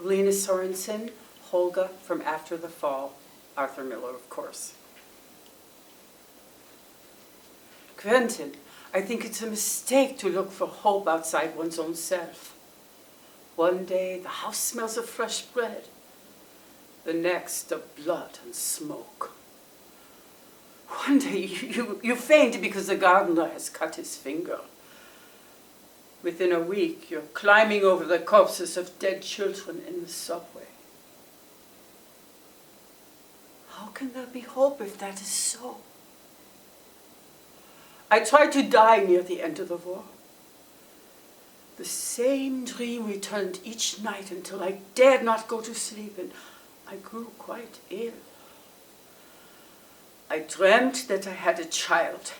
Lena Sorensen, Holga from After the Fall, Arthur Miller, of course. Quentin, I think it's a mistake to look for hope outside one's own self. One day the house smells of fresh bread, the next of blood and smoke. One day you faint because the gardener has cut his finger. Within a week, you're climbing over the corpses of dead children in the subway. How can there be hope if that is so? I tried to die near the end of the war. The same dream returned each night until I dared not go to sleep, and I grew quite ill. I dreamt that I had a child,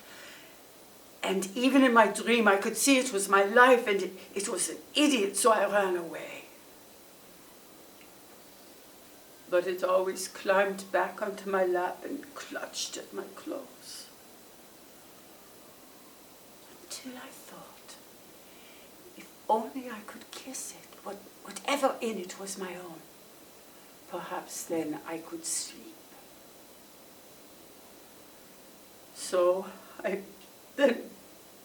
and even in my dream I could see it was my life, and it was an idiot, so I ran away. But it always climbed back onto my lap and clutched at my clothes. Until I thought, if only I could kiss it, whatever in it was my own, perhaps then I could sleep. So I bent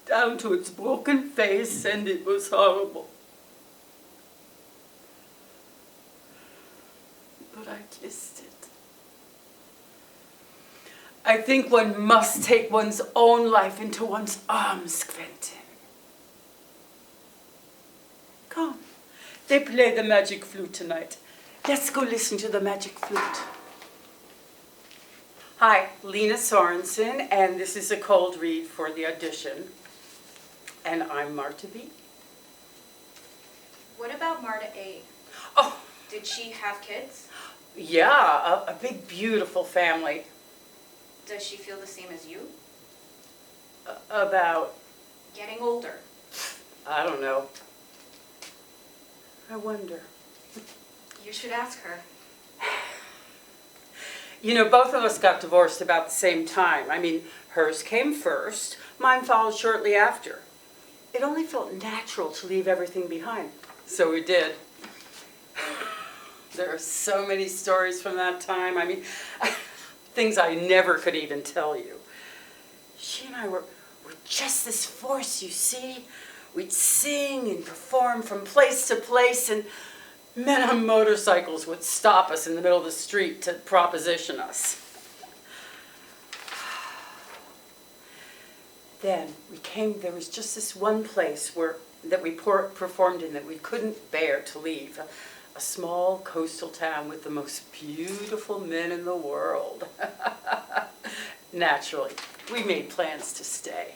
down to its broken face, and it was horrible. But I kissed it. I think one must take one's own life into one's arms, Quentin. Come, they play the magic flute tonight. Let's go listen to the magic flute. Hi, Lena Sorensen, and this is a cold read for the audition. And I'm Marta B. What about Marta A? Oh, Did she have kids? yeah, a big, beautiful family. Does she feel the same as you? About, Getting older. I don't know. I wonder. You should ask her. You know, both of us got divorced about the same time. I mean, hers came first, mine followed shortly after. It only felt natural to leave everything behind, so we did. There are so many stories from that time. I mean, things I never could even tell you. She and I were just this force, you see. We'd sing and perform from place to place, and men on motorcycles would stop us in the middle of the street to proposition us. Then there was just this one place that we performed in that we couldn't bear to leave. A small coastal town with the most beautiful men in the world. Naturally, we made plans to stay.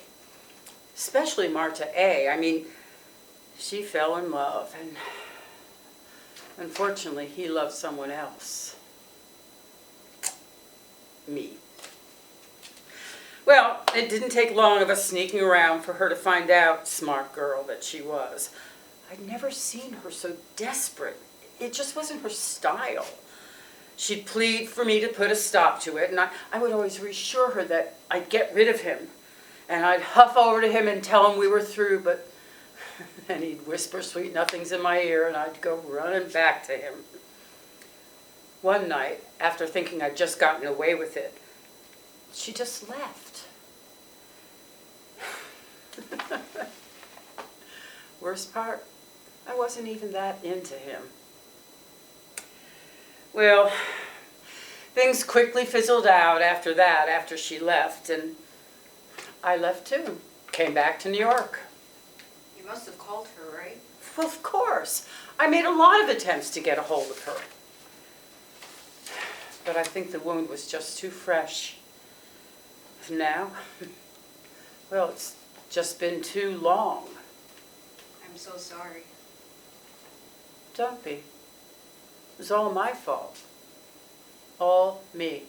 Especially Marta A. I mean, she fell in love, and unfortunately, he loved someone else. Me. Well, it didn't take long of us sneaking around for her to find out, smart girl that she was. I'd never seen her so desperate. It just wasn't her style. She'd plead for me to put a stop to it, and I would always reassure her that I'd get rid of him. And I'd huff over to him and tell him we were through, but then he'd whisper sweet nothings in my ear, and I'd go running back to him. One night, after thinking I'd just gotten away with it, she just left. Worst part, I wasn't even that into him. Well, things quickly fizzled out after that, after she left, and I left too. Came back to New York. You must have called her, right? Well, of course. I made a lot of attempts to get a hold of her. But I think the wound was just too fresh. Now, well, it's just been too long. I'm so sorry. Don't be. It was all my fault. All me.